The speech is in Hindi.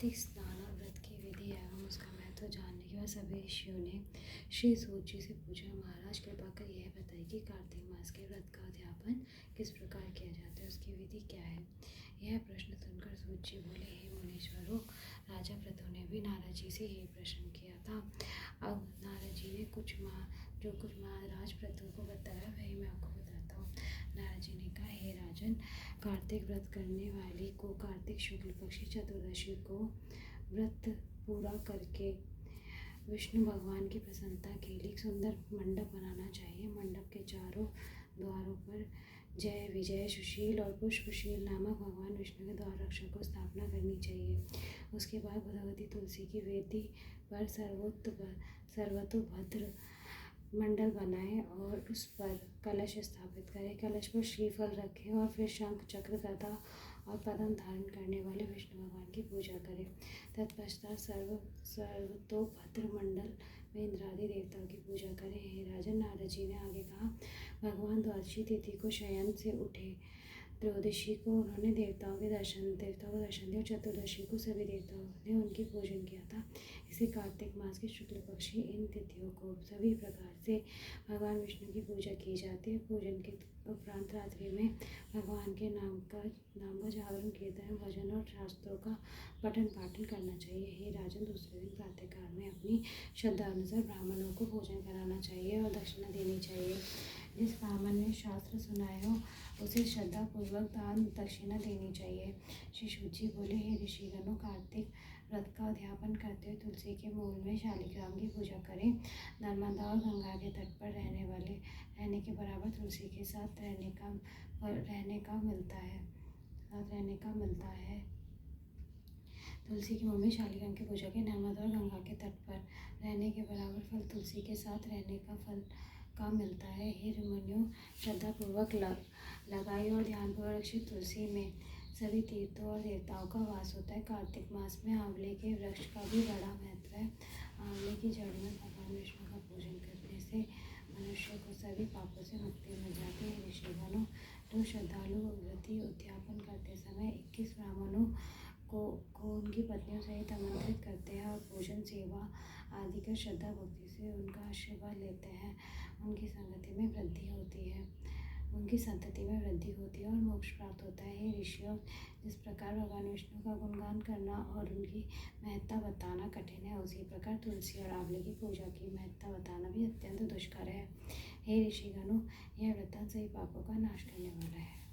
कार्तिक स्नान और व्रत की विधि एवं उसका महत्व जानने के बाद सभी ऋषियों ने श्री सूत जी से पूछा, महाराज कृपा कर यह बताइए कि कार्तिक मास के व्रत का उद्यापन किस प्रकार किया जाता है, उसकी विधि क्या है। यह प्रश्न सुनकर सूत जी बोले, हे मुनीश्वरों, राजा पृथु ने भी नारद जी से यही प्रश्न किया था। अब नारद जी ने कुछ महाराज पृथु को बताया वही मैं आपको बताता हूँ। नारद जी ने कहा, हे राजन, कार्तिक व्रत करने वाले को कार्तिक शुक्ल पक्षी चतुर्दशी को व्रत पूरा करके विष्णु भगवान की प्रसन्नता के लिए एक सुंदर मंडप बनाना चाहिए। मंडप के चारों द्वारों पर जय विजय सुशील और पुष्पशील नामक भगवान विष्णु के द्वार रक्षक को स्थापना करनी चाहिए। उसके बाद भगवती तुलसी की वेदी पर सर्वतोभद्र मंडल बनाएं और उस पर कलश स्थापित करें। कलश पर श्रीफल रखें और फिर शंख चक्र गदा और पद्म धारण करने वाले विष्णु भगवान की पूजा करें। तत्पश्चात सर्वतोभद्र मंडल में इंद्रादि देवताओं की पूजा करें। हे राजन, नारद जी ने आगे कहा, भगवान द्वादशी तिथि को शयन से उठे। त्रयोदशी को उन्होंने देवताओं को दर्शन दिया। चतुर्दशी को सभी देवताओं ने उनकी पूजन किया था। इसी कार्तिक मास के शुक्ल पक्षी इन तिथियों को सभी प्रकार से भगवान विष्णु की पूजा की जाती है। पूजन के उपरांत रात्रि में भगवान के नाम का जागरण, कीर्तन, भजन और शास्त्रों का पठन पाठन करना चाहिए। हे राजन, दूसरे दिन प्रातःकाल में अपनी श्रद्धा अनुसार ब्राह्मणों को भोजन कराना चाहिए और दक्षिणा देनी चाहिए। जिस ब्राह्मण ने शास्त्र सुनाए हो उसे श्रद्धापूर्वक दान दक्षिणा देनी चाहिए। श्री सूत जी बोले, हे ऋषिगणों, कार्तिक व्रत का उद्यापन करते हुए तुलसी के मूल में शालिग्राम की पूजा करें। नर्मदा और गंगा के तट पर रहने के बराबर तुलसी के साथ रहने का मिलता है। तुलसी के मूल में शालिग्राम की पूजा के नर्मदा और गंगा के तट पर रहने के बराबर फल तुलसी के साथ रहने का फल का मिलता है। हे मुनियों, श्रद्धापूर्वक लगाई और ध्यानपूर्वक रक्षित तुलसी में सभी तीर्थों और देवताओं का वास होता है। कार्तिक मास में आंवले के वृक्ष का भी बड़ा महत्व है। आंवले की जड़ में भगवान विष्णु का पूजन करने से मनुष्य को सभी पापों से मुक्ति मिल जाती है। ऋषिगणों, तो श्रद्धालु व्रती उद्यापन करते समय 21 ब्राह्मणों को उनकी पत्नियों सहित आमंत्रित करते हैं और पूजन सेवा आदि कर श्रद्धा भक्ति से उनका आशीर्वाद लेते हैं। उनकी संतति में वृद्धि होती है और मोक्ष प्राप्त होता है। हे ऋषियों, जिस प्रकार भगवान विष्णु का गुणगान करना और उनकी महत्ता बताना कठिन है, उसी प्रकार तुलसी और आंवले की पूजा की महत्ता बताना भी अत्यंत दुष्कर है। हे ऋषिगणों, यह व्रत सभी पापों का नाश करने वाला है।